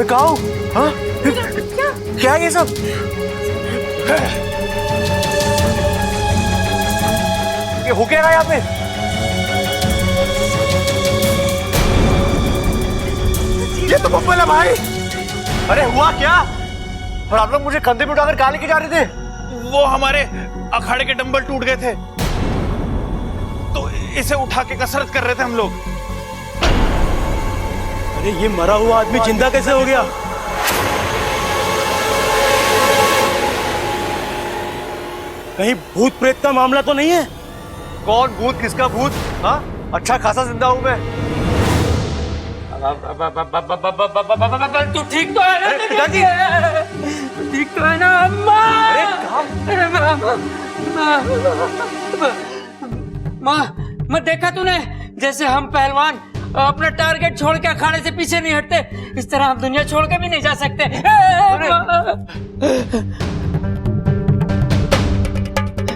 मैं कहा हूँ? हाँ? क्या है ये सब? ये हो क्या रहा है यहाँ पे? ये तो बब्बल है भाई। अरे हुआ क्या? और आप लोग मुझे कंधे पे उठाकर कहाँ लेके जा रहे थे? वो हमारे अखाड़े के डंबल टूट गए थे तो इसे उठा के कसरत कर रहे थे हम लोग। अरे ये मरा हुआ आदमी जिंदा कैसे हो गया? कहीं भूत प्रेत का मामला तो नहीं है? कौन भूत, किसका भूत? हाँ, अच्छा खासा जिंदा हूं मैं। तू ठीक तो है ना? पिताजी ठीक तो है ना? अम्मा! अरे माँ देखा तूने जैसे हम पहलवान अपना टारगेट छोड़ के अखाड़े से पीछे नहीं हटते, इस तरह हम दुनिया छोड़ के भी नहीं जा सकते।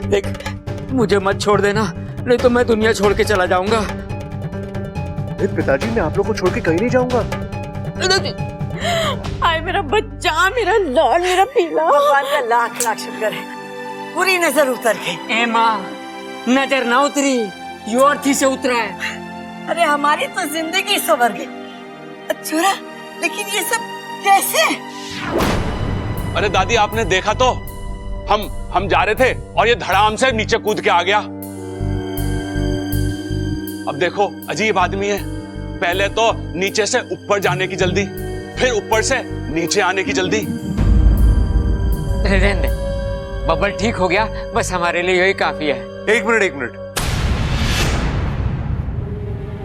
देख मुझे मत छोड़ देना, नहीं तो मैं दुनिया छोड़ के चला जाऊंगा। पिताजी मैं आप लोग को छोड़ के कहीं नहीं जाऊंगा। आए मेरा बच्चा, मेरा लाल, मेरा पीला। भगवान का लाख लाख शुक्र है, पूरी नजर उतर गई। ए माँ, नजर ना उतरी, यो अर्थी से उतरा है। अरे हमारी तो जिंदगी संवर गई। छोरा, लेकिन ये सब कैसे? अरे दादी आपने देखा तो, हम जा रहे थे और ये धड़ाम से नीचे कूद के आ गया। अब देखो अजीब आदमी है, पहले तो नीचे से ऊपर जाने की जल्दी, फिर ऊपर से नीचे आने की जल्दी। रहने दे, बब्बल ठीक हो गया, बस हमारे लिए यही काफी है। एक मिनट,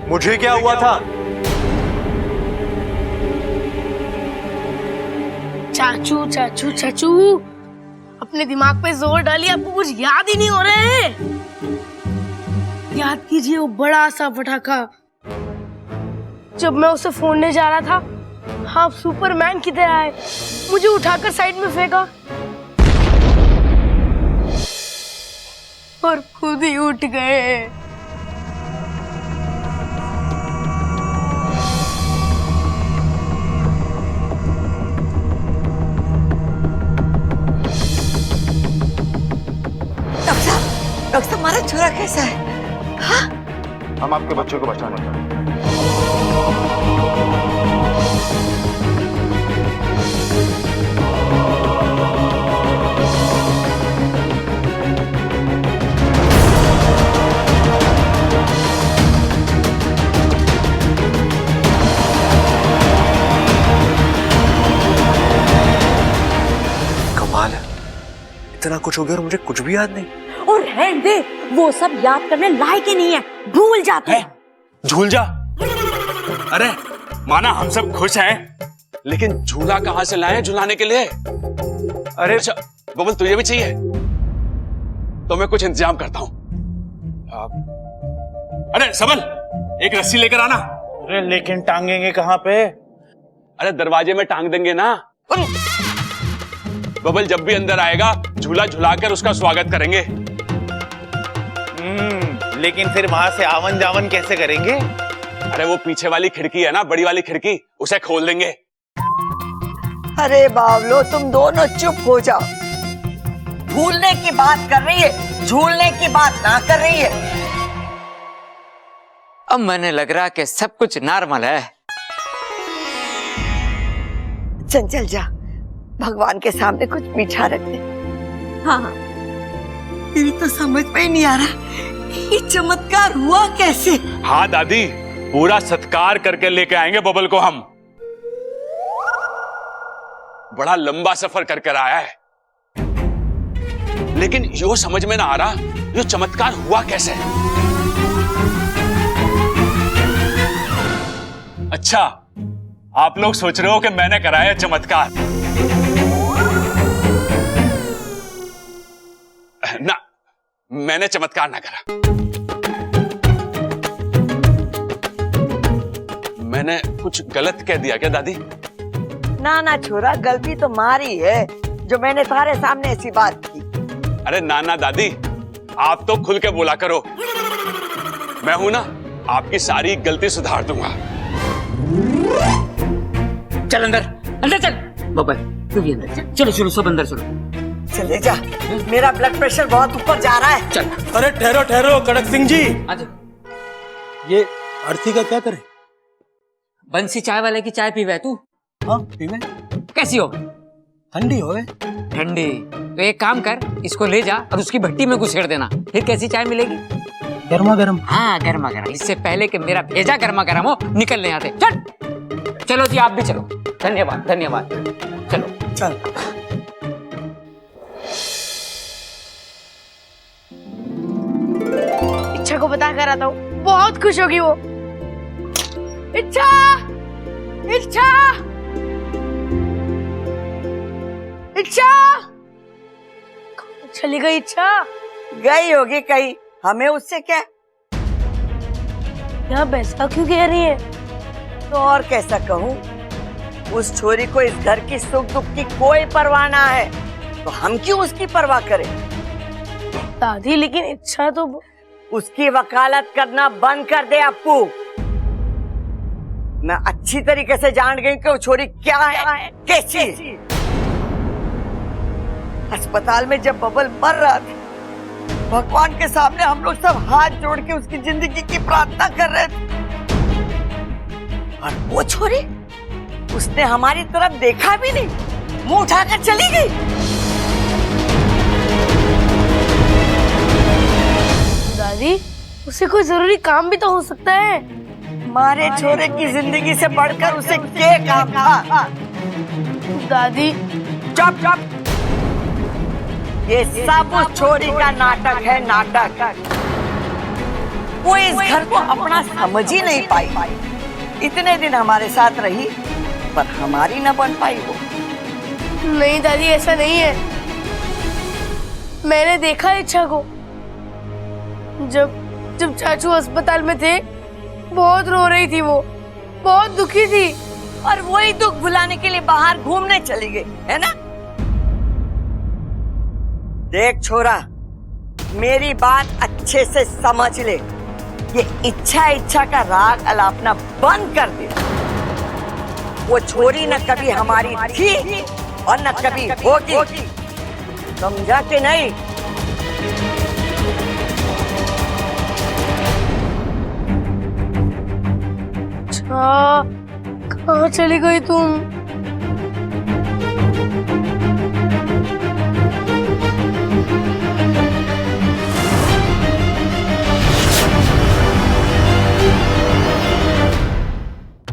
मुझे क्या हुआ था? चाचू चाचू चाचू, अपने दिमाग पे जोर डालिए, आपको कुछ याद ही नहीं हो रहा है। याद कीजिए वो बड़ा सा पटाखा, जब मैं उसे फोड़ने जा रहा था, आप सुपरमैन की तरह आए, मुझे उठाकर साइड में फेंका और खुद ही उठ गए। डॉक्टर साहब, हमारा छोरा कैसा है? हाँ? हम आपके बच्चों को बचाने जा रहे हैं। कमाल है, इतना कुछ हो गया और मुझे कुछ भी याद नहीं। और रहने दे, वो सब याद करने लायक ही नहीं है, भूल जाते हैं। झूल जा। अरे माना हम सब खुश हैं, लेकिन झूला कहां से लाए झुलाने के लिए? अरे अच्छा बबल तुझे भी चाहिए तो मैं कुछ इंतजाम करता हूं। अरे सबल एक रस्सी लेकर आना। अरे लेकिन टांगेंगे कहाँ पे? अरे दरवाजे में टांग देंगे ना। बबल जब भी अंदर आएगा झूला झुलाकर उसका स्वागत करेंगे। लेकिन फिर वहां से आवन जावन कैसे करेंगे? अरे वो पीछे वाली खिड़की है ना, बड़ी वाली खिड़की, उसे खोल देंगे। अरे बावलो, तुम दोनों चुप हो जाओ। भूलने की बात कर रही है, झूलने की बात ना कर रही है। अब मैंने लग रहा कि सब कुछ नॉर्मल है। चंचल जा, भगवान के सामने कुछ मीठा रख दे। हाँ, मेरी तो समझ में ही नहीं आ रहा ये चमत्कार हुआ कैसे? हाँ दादी, पूरा सत्कार करके लेके आएंगे बबल को हम। बड़ा लंबा सफर करके आया है, लेकिन यो समझ में ना आ रहा यो चमत्कार हुआ कैसे। अच्छा आप लोग सोच रहे हो कि मैंने कराया चमत्कार? ना, मैंने चमत्कार ना करा। मैंने कुछ गलत कह दिया क्या दादी? ना ना छोरा, गलती तो मारी है जो मैंने तुम्हारे सामने ऐसी बात की। अरे ना ना दादी, आप तो खुल के बोला करो। मैं हूं ना, आपकी सारी गलती सुधार दूंगा। चल अंदर, अंदर चल बबल, तू भी अंदर चल। चलो चलो सब अंदर चलो। चले जा, मेरा ब्लड प्रेशर बहुत ऊपर जा रहा है। चल अरे ठहरो ठहरो कड़क सिंह जी, आजा। ये आरती का क्या करे? बंसी चाय वाले की चाय पीवे तू? हाँ पीवे। कैसी हो? ठंडी हो ठंडी। तो एक काम कर, इसको ले जा और उसकी भट्टी में घुसेड़ देना, फिर कैसी चाय मिलेगी? गर्मा गर्म। हाँ गर्मा गर्म, इससे पहले कि मेरा भेजा गर्मा गर्म हो निकलने आते। चल चलो जी, आप भी चलो। धन्यवाद धन्यवाद। चलो चल। इच्छा को बता कर आता हूँ, बहुत खुश होगी वो। इच्छा, इच्छा, इच्छा, चली गई इच्छा। गई होगी कहीं, हमें उससे क्या? यहाँ ऐसा क्यों कह रही है? तो और कैसा कहूँ, उस छोरी को इस घर की सुख दुख की कोई परवाह ना है, तो हम क्यों उसकी परवाह करें? दादी लेकिन इच्छा तो उसकी वकालत करना बंद कर दे अप्पू। मैं अच्छी तरीके से जान गई कि वो छोरी क्या है, कैसी है। अस्पताल में जब बबल मर रहा था, भगवान के सामने हम लोग सब हाथ जोड़ के उसकी जिंदगी की प्रार्थना कर रहे थे, और वो छोरी, उसने हमारी तरफ देखा भी नहीं, मुंह उठाकर चली गई। दादी उसे कोई जरूरी काम भी तो हो सकता है। हमारे छोरे की जिंदगी से बढ़कर उसे क्या काम था? दादी चुप चुप, ये सब उस छोरी का नाटक है, नाटक। वो इस घर को अपना समझ ही नहीं पाई। इतने दिन हमारे साथ रही, पर हमारी न बन पाई वो। नहीं दादी ऐसा नहीं है, मैंने देखा इच्छा को। जब चाचू अस्पताल में थे, बहुत रो रही थी वो, बहुत दुखी थी, और वही दुख भुलाने के लिए बाहर घूमने चली गई, है ना? देख छोरा, मेरी बात अच्छे से समझ ले, ये इच्छा का राग अलापना बंद कर दे। वो छोरी न कभी हमारी थी और न कभी होगी, समझा कि नहीं? अच्छा, कहाँ चली गई तुम?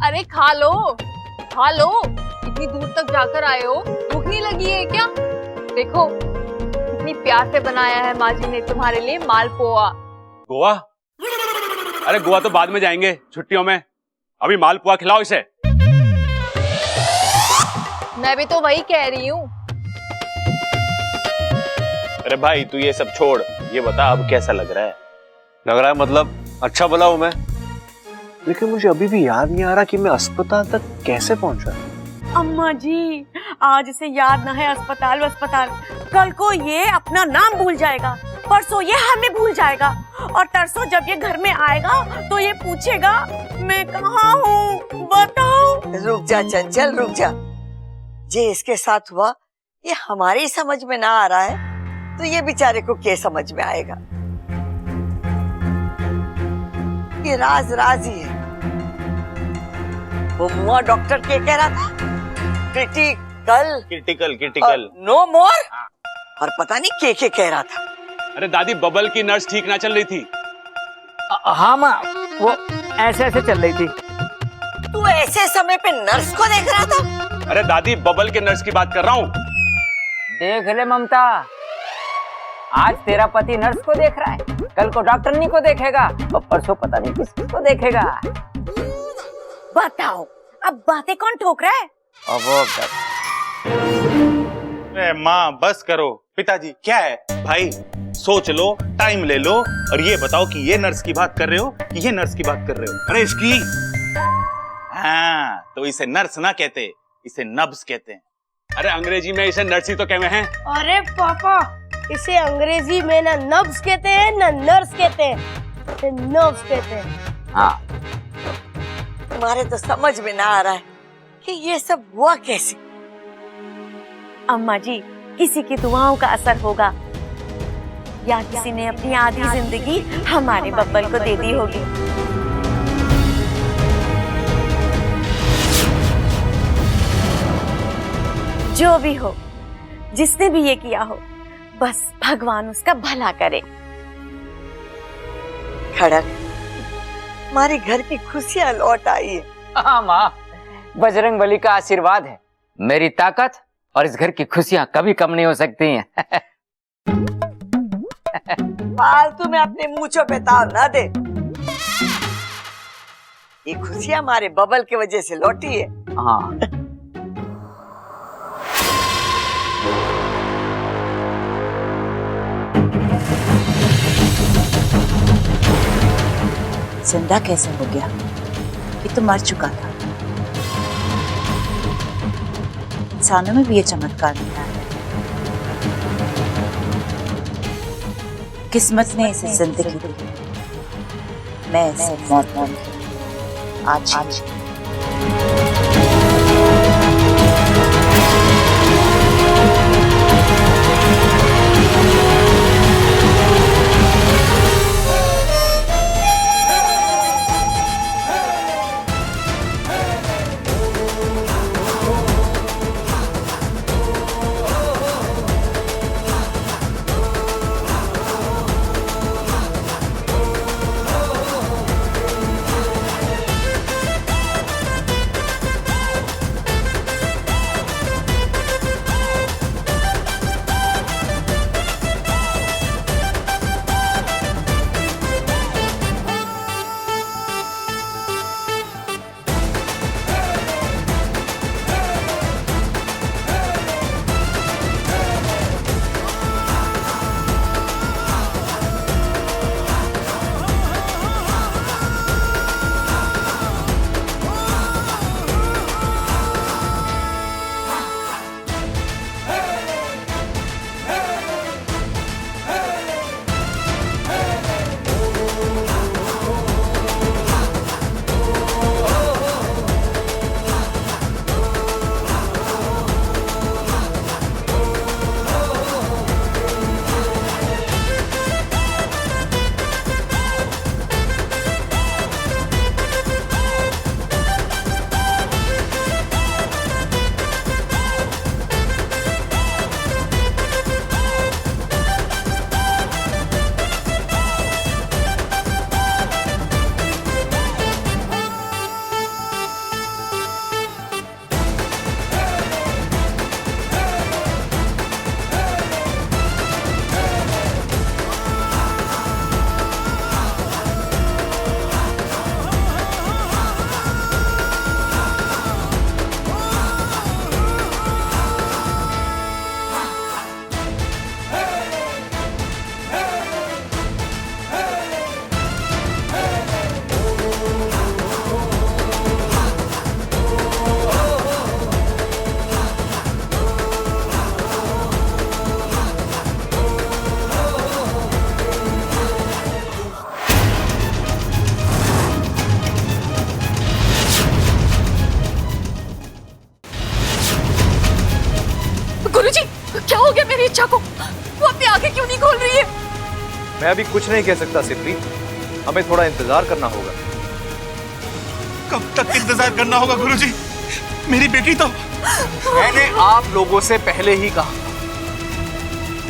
अरे खा लो, खा लो, इतनी दूर तक जाकर आए हो, भूख नहीं लगी है क्या? देखो कितनी प्यार से बनाया है माँ जी ने तुम्हारे लिए मालपुआ। गोवा? अरे गोवा तो बाद में जाएंगे छुट्टियों में, अभी मालपुआ खिलाओ इसे। मैं भी तो वही कह रही हूँ। अरे भाई तू ये सब छोड़, ये बता अब कैसा लग रहा है? लग रहा है मतलब अच्छा भला हूं मैं, लेकिन मुझे अभी भी याद नहीं आ रहा कि मैं अस्पताल तक कैसे पहुंचा। अम्मा जी, आज इसे याद ना है अस्पताल अस्पताल, कल को ये अपना नाम भूल जाएगा, परसों ये हमें भूल जाएगा, और तरसों जब ये घर में आएगा तो ये पूछेगा मैं कहाँ हूँ, बताओ। रुक जा चंचल, रुक जा। जे इसके साथ हुआ ये हमारी समझ में ना आ रहा है, तो ये बेचारे को क्या समझ में आएगा? ये राज राज ही है। वो मुआ डॉक्टर क्या कह रहा था? क्रिटिकल नो मोर, और पता नहीं क्या कह रहा था। अरे दादी, बबल की नर्स ठीक ना चल रही थी। हाँ माँ, वो ऐसे ऐसे चल रही थी। तू ऐसे समय पे नर्स को देख रहा था? अरे दादी, बबल के नर्स की बात कर रहा हूँ। देख ले ममता, आज तेरा पति नर्स को देख रहा है, कल को डॉक्टरनी को देखेगा, और परसों पता नहीं किसको देखेगा। बताओ, अब बातें कौन ठोक रहा है? अरे माँ बस करो। पिताजी क्या है? भाई सोच लो, टाइम ले लो, और ये बताओ कि ये नर्स की बात कर रहे हो कि ये नर्स की बात कर रहे हो? अरे इसकी। हाँ, तो इसे नर्स ना कहते, इसे नब्स कहते हैं। अरे अंग्रेजी में इसे नर्स ही तो कहते हैं। अरे पापा, इसे अंग्रेजी में ना नब्स कहते हैं ना नर्स कहते हैं, इसे नर्व्स कहते हैं। हाँ, तुम्हारे तो समझ में ना आ रहा है कि ये सब हुआ कैसे? अम्मा जी, किसी की दुआओं का असर होगा, या किसी ने अपनी आधी जिंदगी हमारे बब्बल को दे दी होगी। जो भी हो, जिसने भी ये किया हो, बस भगवान उसका भला करे। खड़क, हमारे घर की खुशियां लौट आई है। हाँ माँ, बजरंग बली का आशीर्वाद है। मेरी ताकत और इस घर की खुशियां कभी कम नहीं हो सकती हैं। फालतू में अपने मूंछों पे ताव ना दे। ये खुशियां हमारे बबल की वजह से लौटी है। हाँ। जिंदा कैसे हो गया? ये तो मर चुका था। इंसानों में भी ये चमत्कार मिला है। किस्मत ने इसे जिंदगी दी, मैं इसे मौत दूंगी। आज गुरुजी, क्या हो गया मेरी इच्छा को? वो अपनी आंखें क्यों नहीं खोल रही है? मैं अभी कुछ नहीं कह सकता सिद्धि, हमें थोड़ा इंतजार करना होगा। कब तक इंतजार करना होगा गुरुजी? मेरी बेटी तो मैंने आप लोगों से पहले ही कहा,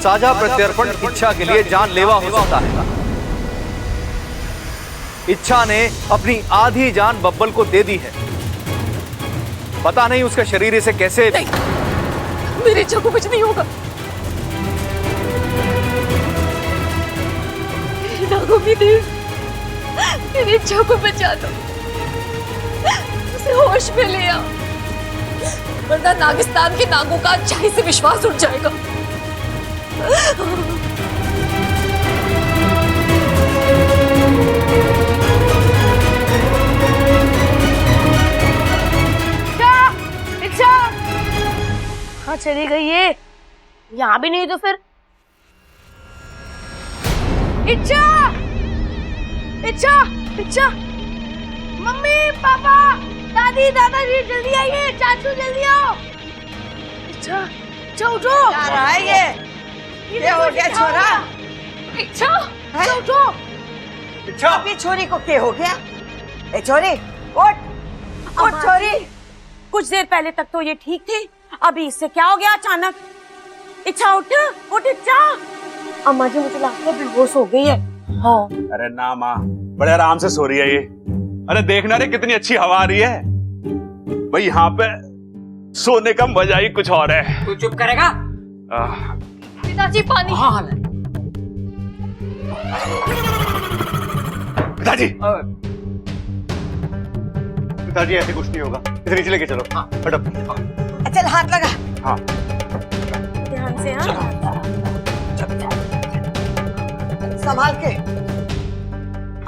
साझा प्रत्यर्पण इच्छा के लिए जानलेवा हो सकता है। इच्छा ने अपनी आधी जान बब्बल को दे दी है। पता नहीं उसका शरीर इसे कैसे। नहीं, मेरी इच्छा को कुछ नहीं होगा। नागों की देव, मेरी इच्छा को बचा दो, उसे होश में ले आओ, वरना नागिस्तान के नागों का अच्छाई से विश्वास उठ जाएगा। इच्छा कहाँ चली गई ये? यहाँ भी नहीं तो फिर इच्छा, इच्छा, इच्छा, मम्मी पापा, दादी दादाजी जल्दी आइए, चाचू जल्दी आओ। अच्छा अच्छा उठो। क्या रहा है ये हो गया छोरा? अच्छा उठो। अभी छोरी को क्या हो गया? ए छोरी उठ छोरी। कुछ देर पहले तक तो ये ठीक थी, अभी इससे क्या हो गया अचानक? इच्छा उठ इच्छा। अम्मा जी मुझे लगता है बेहोश हो गई है। हाँ। अरे ना माँ, बड़े आराम से सो रही है ये। अरे देखना रे कितनी अच्छी हवा आ रही है भाई, यहाँ पे सोने का मजा ही कुछ और है। तू चुप करेगा? पिताजी पानी। हाँ पिताजी पिताजी ऐसे कुछ नहीं होगा, इसे नीचे लेके चलो। हाँ हटो। चल हाथ लगा। हाँ ध्यान से। हाँ संभाल के।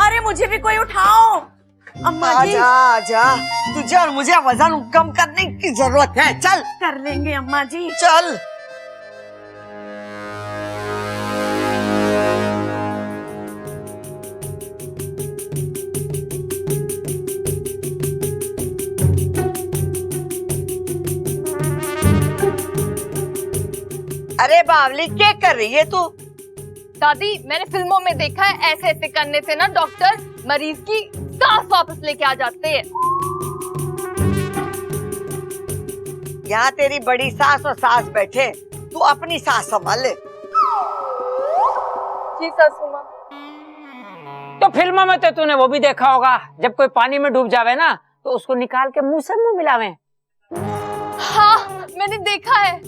अरे मुझे भी कोई उठाओ। अम्मा जी आजा तुझे और मुझे वजन कम करने की जरूरत है। चल कर लेंगे अम्मा जी। चल। अरे बावली क्या कर रही है तू? दादी मैंने फिल्मों में देखा है, ऐसे ऐसे करने से ना डॉक्टर मरीज की सांस वापस लेके आ जाते हैं। यहाँ तेरी बड़ी सास और सास बैठे, तू अपनी सास संभाल ले। जी सासू माँ। तो फिल्मों में तो तूने वो भी देखा होगा, जब कोई पानी में डूब जावे ना तो उसको निकाल के मुंह से मुंह मिलावे। हाँ मैंने देखा है।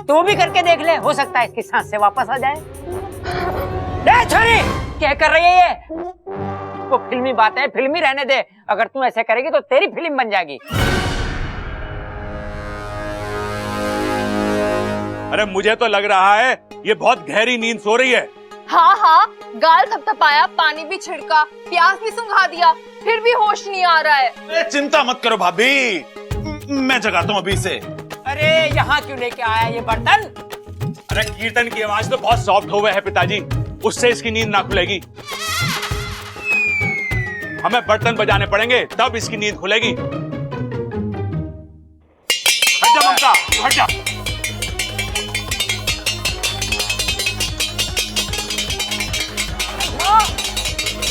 तो वो भी करके देख ले, हो सकता है इसकी सांस से वापस आ जाए। ए छोरी, क्या कर रही है ये? वो फिल्मी बात है, फिल्मी रहने दे। अगर तू ऐसे करेगी तो तेरी फिल्म बन जाएगी। अरे मुझे तो लग रहा है ये बहुत गहरी नींद सो रही है। हाँ गाल थपथपाया, पानी भी छिड़का, प्यास भी सुंघा दिया, फिर भी होश नहीं आ रहा है। अरे चिंता मत करो भाभी, मैं जगाता हूँ अभी से। अरे यहाँ क्यों लेके आया ये बर्तन? अरे कीर्तन की आवाज तो बहुत सॉफ्ट हो गए है पिताजी, उससे इसकी नींद ना खुलेगी। हमें बर्तन बजाने पड़ेंगे तब इसकी नींद खुलेगी। हट जा ममता, हट जा।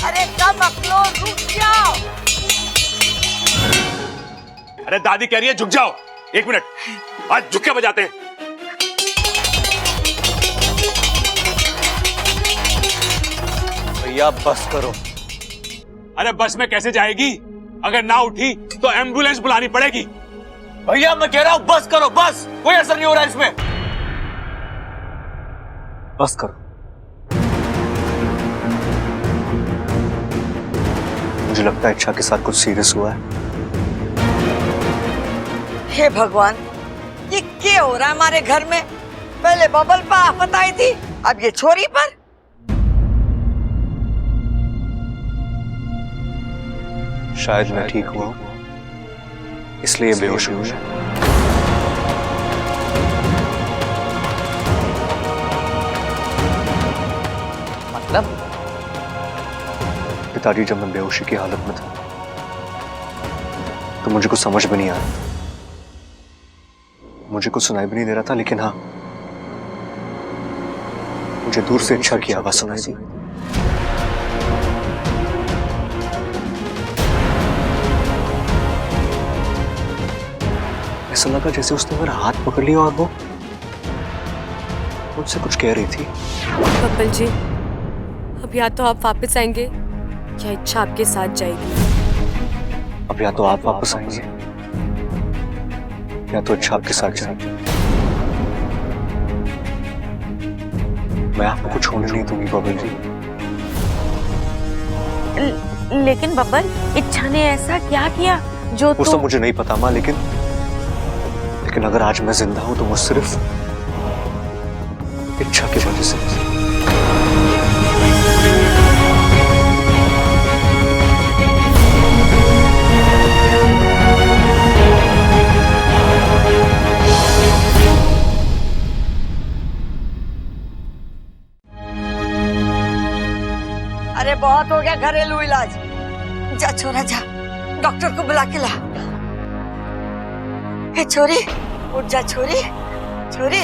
अरे कम अपलो, रुक जाओ। अरे दादी कह रही है झुक जाओ। एक मिनट, आज झुक के बजाते हैं। भैया बस करो। अरे बस में कैसे जाएगी? अगर ना उठी तो एम्बुलेंस बुलानी पड़ेगी। भैया मैं कह रहा हूं बस करो, बस कोई असर नहीं हो रहा इसमें। बस करो। मुझे लगता है इच्छा के साथ कुछ सीरियस हुआ है। हे भगवान, ये क्या हो रहा है हमारे घर में? पहले बबल पर आफत आई थी, अब ये छोरी पर। शायद मैं ठीक हुआ इसलिए बेहोश हुई है। मतलब? पिताजी जब मैं बेहोशी की हालत में था तो मुझे कुछ समझ में नहीं आ रहा था, मुझे कुछ सुनाई भी नहीं दे रहा था, लेकिन हाँ मुझे दूर से इच्छा की आवाज सुनाई दी। ऐसा लगा जैसे उसने मेरा हाथ पकड़ लिया और वो मुझसे कुछ कह रही थी। कपिल जी, अब या तो आप वापस आएंगे या इच्छा आपके साथ जाएगी। अब या तो आप वापस आएंगे या तो इच्छा आपके साथ जाएगी। मैं आपको कुछ होने नहीं दूंगी बबल जी। लेकिन बबल, इच्छा ने ऐसा क्या किया जो वो सब मुझे नहीं पता माँ, लेकिन अगर आज मैं जिंदा हूं तो वो सिर्फ इच्छा की वजह से। अरे बहुत हो गया घरेलू इलाज। जा छोरा जा, डॉक्टर को बुला के ला। हे छोरी, उठ जा छोरी, छोरी।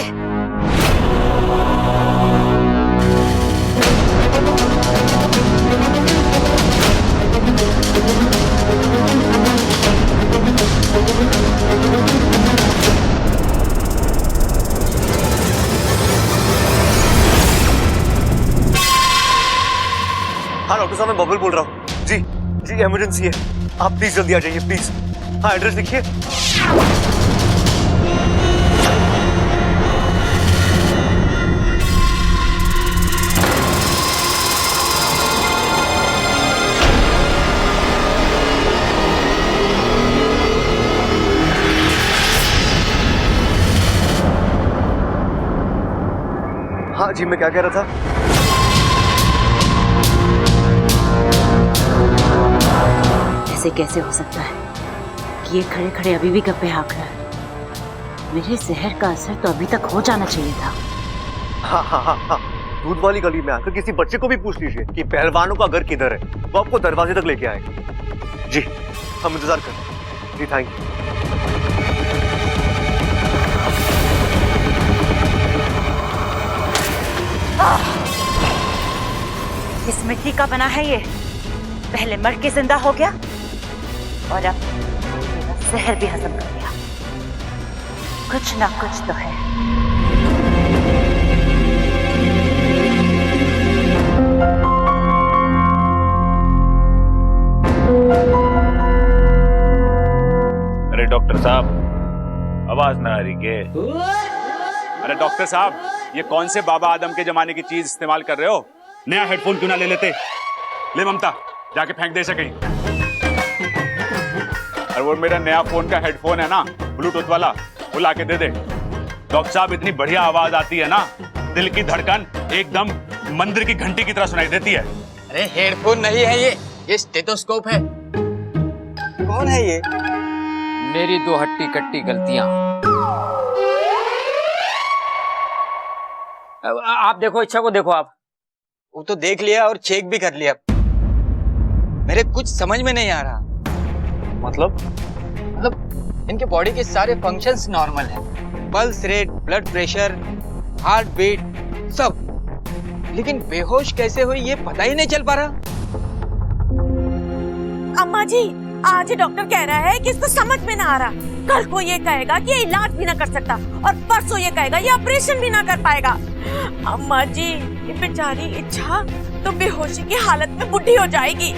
हाँ डॉक्टर साहब, मैं बबल बोल रहा हूँ। जी जी, इमरजेंसी है, आप प्लीज जल्दी आ जाइए प्लीज। हाँ, एड्रेस लिखिए। हाँ जी, मैं क्या कह रहा था? ऐसे कैसे हो सकता है कि ये खड़े खड़े अभी भी गप्पे हाँक रहा है? मेरे जहर का असर तो अभी तक हो जाना चाहिए था। हाँ हाँ हाँ हाँ, दूध वाली गली में आकर किसी बच्चे को भी पूछ लीजिए कि पहलवानों का घर किधर है, वो आपको दरवाजे तक लेके आएगा। जी, हम इंतजार कर रहे हैं। जी थैंक यू। इस मिट्टी का बना है ये, पहले मर के जिंदा हो गया और अब मेरा जहर भी हजम कर लिया। कुछ ना कुछ तो है। अरे डॉक्टर साहब, आवाज ना आ रही के? अरे डॉक्टर साहब, ये कौन से बाबा आदम के जमाने की चीज इस्तेमाल कर रहे हो? नया हेडफोन क्यों ना ले लेते? ले ममता, जाके फेंक दे सके। और वो मेरा नया फोन का हेडफोन है ना, ब्लूटूथ वाला, वो लाके दे दे। डॉक्टर साहब, इतनी बढ़िया आवाज आती है ना, दिल की धड़कन एकदम मंदिर की घंटी की तरह सुनाई देती है। अरे हेडफोन नहीं है ये स्टेथोस्कोप है। कौन है ये? मेरी दो हट्टी कट्टी गलतियां। आप देखो, इच्छा को देखो आप। वो तो देख लिया और चेक भी कर लिया, मेरे कुछ समझ में नहीं आ रहा। मतलब इनके बॉडी के सारे फंक्शंस नॉर्मल हैं, pulse rate, blood pressure, heart beat, सब, लेकिन बेहोश कैसे हुई ये पता ही नहीं चल पा रहा। अम्मा जी, आज डॉक्टर कह रहा है कि इसको समझ में ना आ रहा, कल को ये कहेगा कि ये इलाज भी ना कर सकता और परसों ये कहेगा ये ऑपरेशन भी ना कर पाएगा। अम्मा जी, ये बेचारी इच्छा तो बेहोशी की हालत में बुढ़ी हो जाएगी।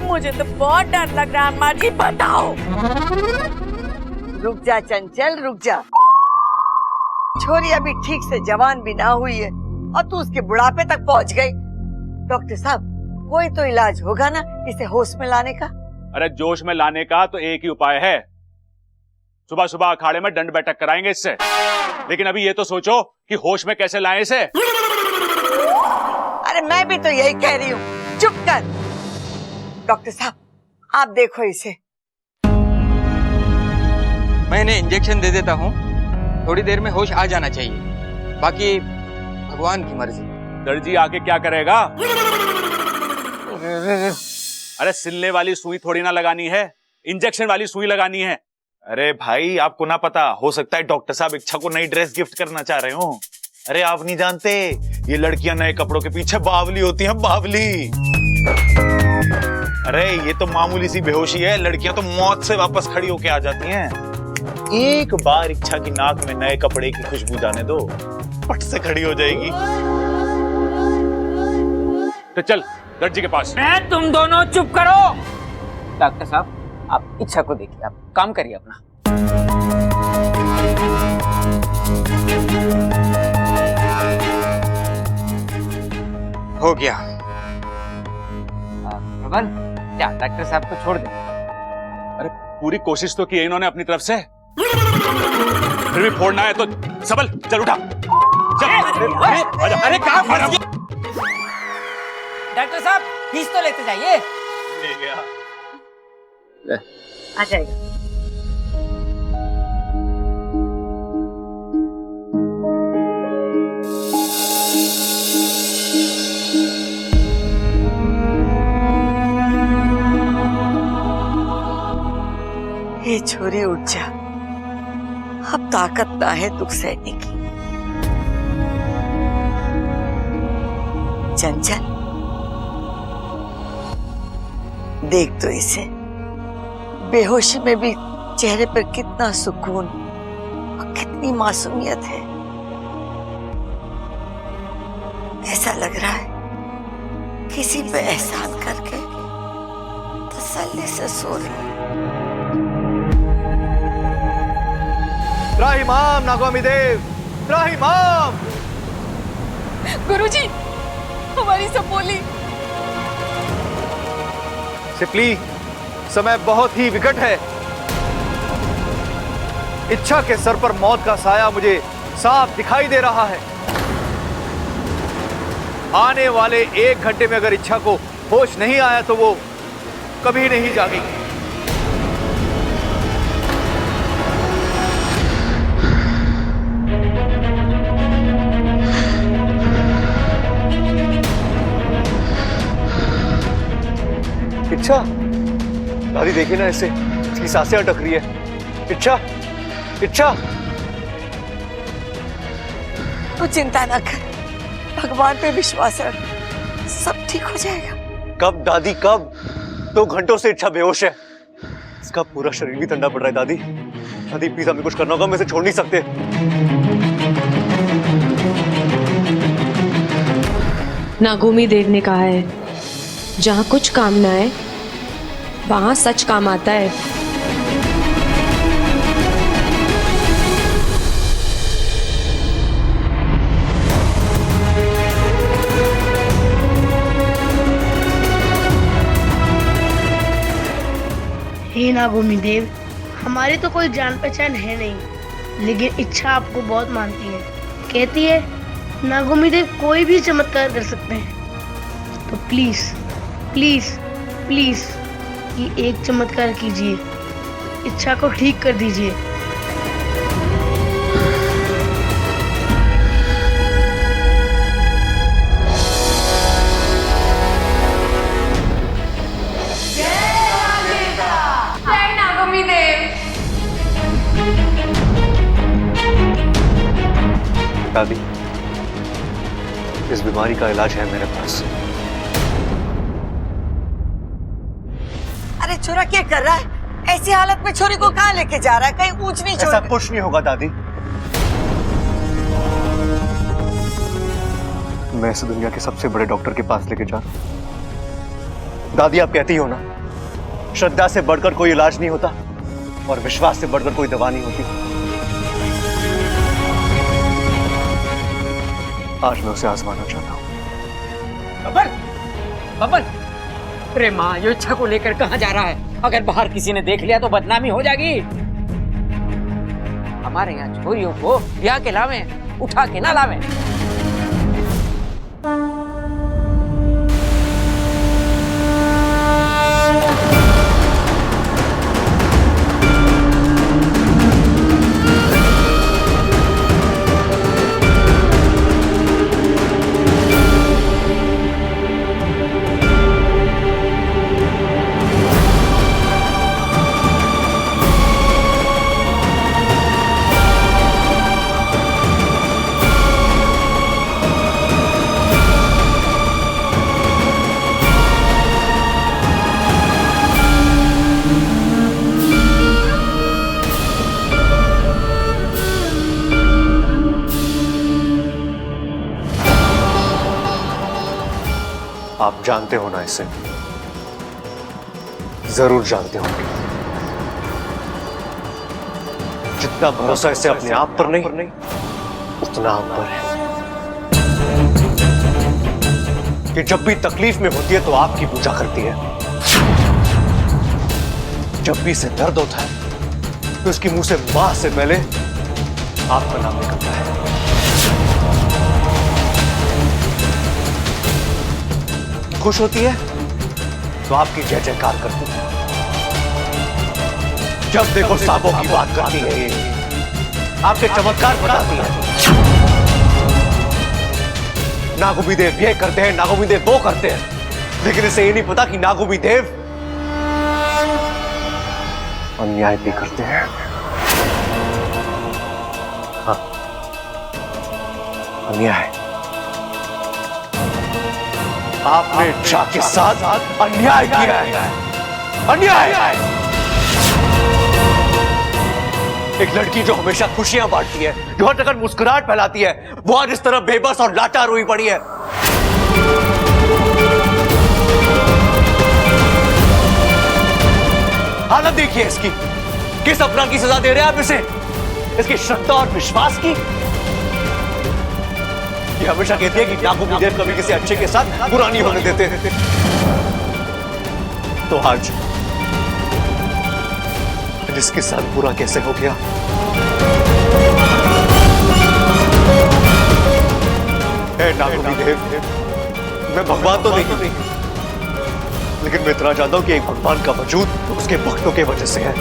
मुझे तो बहुत डर लग रहा है अम्मा जी, बताओ। रुक जा चंचल, रुक जा। छोरी अभी ठीक से जवान भी ना हुई है और तू उसके बुढ़ापे तक पहुंच गई। डॉक्टर साहब, कोई तो इलाज होगा ना इसे होश में लाने का? अरे जोश में लाने का तो एक ही उपाय है, सुबह सुबह अखाड़े में दंड बैठक कराएंगे इससे। लेकिन अभी ये तो सोचो कि होश में कैसे लाएं इसे। अरे मैं भी तो यही कह रही हूँ, चुप कर। डॉक्टर साहब, आप देखो इसे। मैं इन्हें इंजेक्शन दे देता हूँ, थोड़ी देर में होश आ जाना चाहिए, बाकी भगवान की मर्जी। दर्जी आके क्या करेगा? अरे सिलने वाली सुई थोड़ी ना लगानी है, इंजेक्शन वाली सुई लगानी है। अरे भाई, आपको ना पता, हो सकता है डॉक्टर साहब इच्छा को नई ड्रेस गिफ्ट करना चाह रहे हो। अरे आप नहीं जानते, ये लड़कियां नए कपड़ों के पीछे बावली होती हैं, बावली। अरे ये तो मामूली सी बेहोशी है, लड़कियां तो मौत से वापस खड़ी होके आ जाती हैं। एक बार इच्छा की नाक में नए कपड़े की खुशबू जाने दो, पट से खड़ी हो जाएगी। तो चल दर्जी के पास। मैं, तुम दोनों चुप करो। डॉक्टर साहब, आप इच्छा को देखिए, आप काम करिए अपना। हो गया। प्रबल, क्या डॉक्टर साहब को छोड़ दे? अरे पूरी कोशिश तो की है इन्होंने अपनी तरफ से, फिर भी फोड़ना है तो सबल चल उठा, चल। अरे कहाँ फंस गया? डॉक्टर साहब, फीस तो लेते जाइए। ले गया। आ जाएगा। ये छोरी उठ जा, अब ताकत ना है दुख सहने की। चंचल, देख तो इसे, बेहोशी में भी चेहरे पर कितना सुकून और कितनी मासूमियत है। ऐसा लग रहा है किसी पे एहसान करके तसल्ली से सो रहा है। त्राहिमाम नागवामी देव, त्राहिमाम। गुरुजी, हमारी सब बोली। सिपली, समय बहुत ही विकट है। इच्छा के सर पर मौत का साया मुझे साफ दिखाई दे रहा है। आने वाले 1 घंटे में अगर इच्छा को होश नहीं आया तो वो कभी नहीं जागेगी। इच्छा, दादी देखिए ना, इसे इसकी सांसें अटक रही है। इच्छा, इच्छा। तू चिंता ना कर, भगवान पे विश्वास रख, सब ठीक हो जाएगा। कब दादी, कब? 2 घंटों से इच्छा बेहोश है। इसका पूरा शरीर भी ठंडा पड़ रहा है। दादी, दादी प्लीज हमें कुछ करना होगा, हम इसे छोड़ नहीं सकते। नागोमी देव ने कहा है, जहाँ कुछ काम ना आए वहां सच काम आता है। हे नागोमी देव, हमारी तो कोई जान पहचान है नहीं, लेकिन इच्छा आपको बहुत मानती है। कहती है नागोमी देव कोई भी चमत्कार कर सकते हैं। तो प्लीज प्लीज प्लीज ये एक चमत्कार कीजिए, इच्छा को ठीक कर दीजिए। जय नागोमी देव। दादी, इस बीमारी का इलाज है मेरे पास। अरे छोरा क्या कर रहा है? ऐसी हालत में छोरी को कहाँ लेके जा रहा है? कहीं ऊंच नीच ऐसा कुछ नहीं होगा दादी। मैं इस दुनिया के सबसे बड़े डॉक्टर के पास लेके जा रहा हूं। दादी, आप कहती हो ना, श्रद्धा से बढ़कर कोई इलाज नहीं होता और विश्वास से बढ़कर कोई दवा नहीं होती। आज मैं उसे आजमाना चाहता हूं। बबन, बबन, अरे माँ, ये इच्छा को लेकर कहाँ जा रहा है? अगर बाहर किसी ने देख लिया तो बदनामी हो जाएगी। हमारे यहाँ छोरियों को ब्याह के लावे, उठा के ना लावे। आप जानते हो ना इसे, जरूर जानते होंगे। जितना भरोसा इसे अपने आप पर नहीं, उतना हम पर है। कि जब भी तकलीफ में होती है तो आपकी पूजा करती है, जब भी इसे दर्द होता है तो इसके मुंह से मां से पहले आपका नाम निकलता है। खुश होती है तो आपकी जय जयकार करती है। जब देखो सांपों की बात करती है, आपके चमत्कार बताती है। नागोमी देव ये करते हैं, नागोमी देव वो करते हैं, लेकिन इसे ये नहीं पता कि नागोमी देव अन्याय भी करते हैं। हाँ, अन्याय। आपने इच्छा के साथ अन्याय किया है, अन्याय। एक लड़की जो हमेशा खुशियां बांटती है, जो हर जगह मुस्कुराहट फैलाती है, वो आज इस तरह बेबस और लाचार हुई पड़ी है। हालत देखिए इसकी, किस अपराध की सजा दे रहे हैं आप इसे? इसकी श्रद्धा और विश्वास की। ये हमेशा कहती है कि नागुमी देव कभी किसी अच्छे के साथ बुरा नहीं होने देते। तो आज जिसके साथ बुरा कैसे हो गया? हे नागुमी देव, मैं भगवान तो नहीं, लेकिन मैं इतना जानता हूं कि एक भगवान का वजूद उसके भक्तों के वजह से है।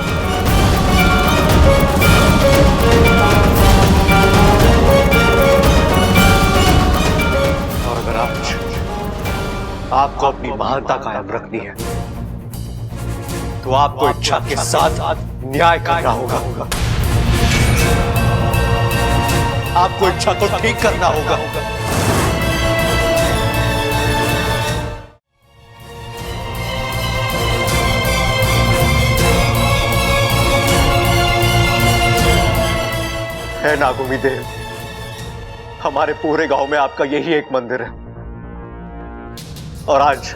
और अगर आज आपको अपनी महानता कायम रखनी है तो आपको इच्छा के साथ न्याय करना होगा। आपको इच्छा को ठीक करना होगा। है नागुमी देव, हमारे पूरे गांव में आपका यही एक मंदिर है, और आज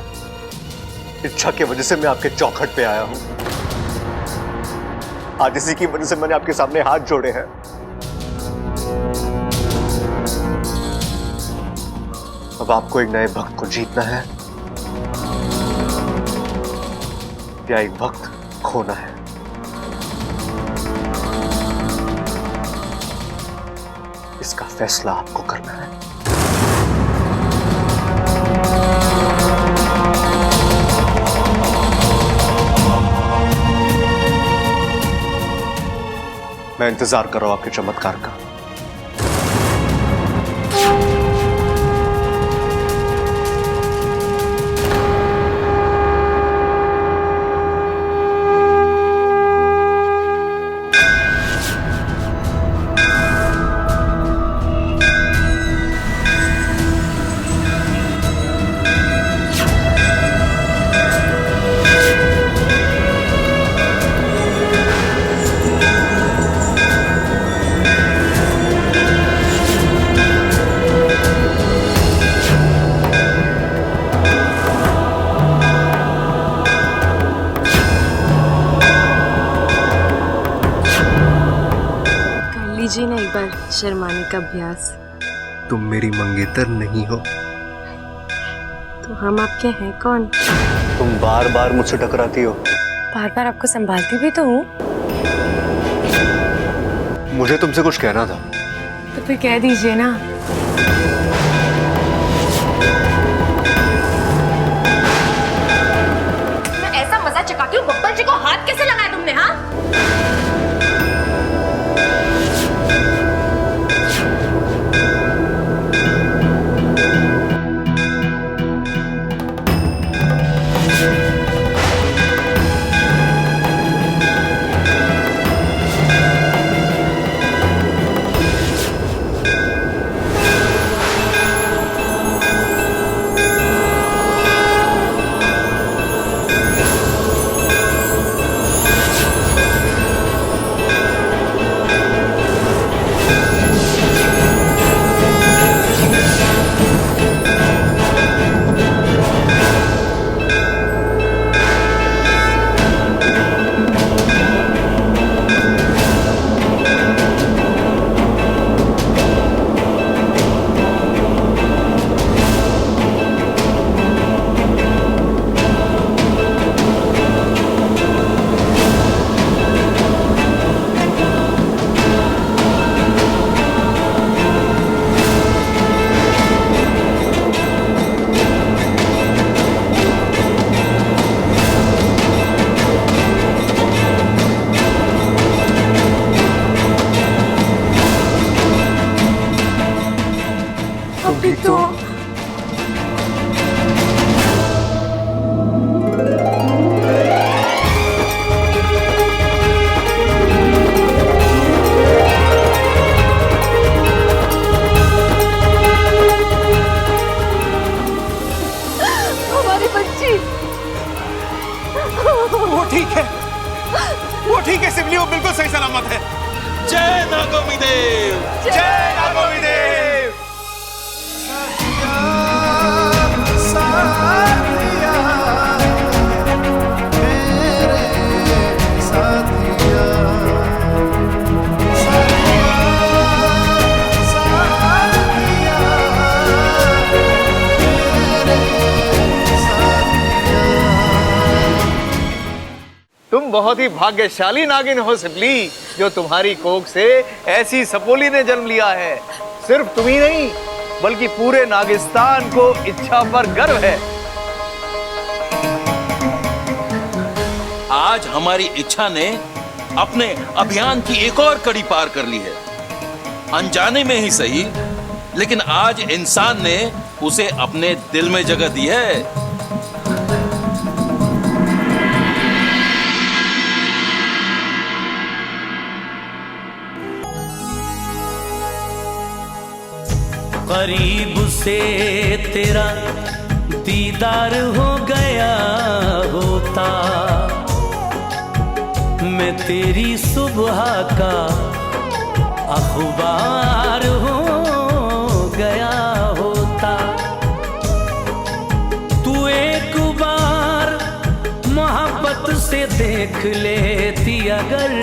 इच्छा की वजह से मैं आपके चौखट पे आया हूं। आज इसी की वजह से मैंने आपके सामने हाथ जोड़े हैं। अब आपको एक नए भक्त को जीतना है या एक भक्त खोना है? इसका फैसला आपको करना है। मैं इंतजार कर रहा हूं आपके चमत्कार का। लीजिए ना एक बार शर्माने का अभ्यास। तुम मेरी मंगेतर नहीं हो। तो हम आपके हैं कौन? तुम बार बार मुझसे टकराती हो। बार बार आपको संभालती भी तो हूँ। मुझे तुमसे कुछ कहना था। तो फिर कह दीजिए ना। मैं ऐसा मजा चकाती हूँ, बब्बर जी को हाथ कैसे लगाया तुमने? हाँ, वो ठीक है सिमली, वो बिल्कुल सही सलामत है। जय नागोमी देव, जय नागोमी देव। तुम बहुत ही भाग्यशाली नागिन हो सिबली, जो तुम्हारी कोख से ऐसी सपोली ने जन्म लिया है। सिर्फ तुम ही नहीं बल्कि पूरे नागिस्तान को इच्छा पर गर्व है। आज हमारी इच्छा ने अपने अभियान की एक और कड़ी पार कर ली है। अनजाने में ही सही, लेकिन आज इंसान ने उसे अपने दिल में जगह दी है। करीब से तेरा दीदार हो गया होता, मैं तेरी सुबह का अखबार हो गया होता। तू एक बार मोहब्बत से देख लेती अगर,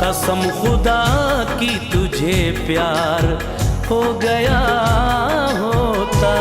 कसम खुदा की तुझे प्यार हो गया होता।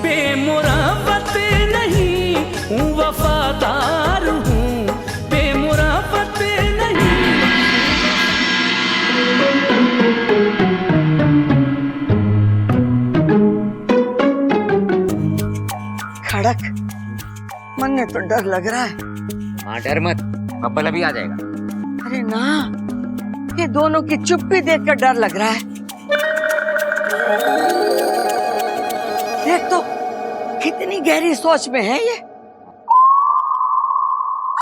बेमुराफत नहीं हूँ, वफादार हूँ, बेमुराफत नहीं। खड़क, मन में तो डर लग रहा है। हाँ डर मत, बब्बल अभी आ जाएगा। अरे ना, ये दोनों की चुप्पी देखकर डर लग रहा है। देख तो कितनी गहरी सोच में है ये।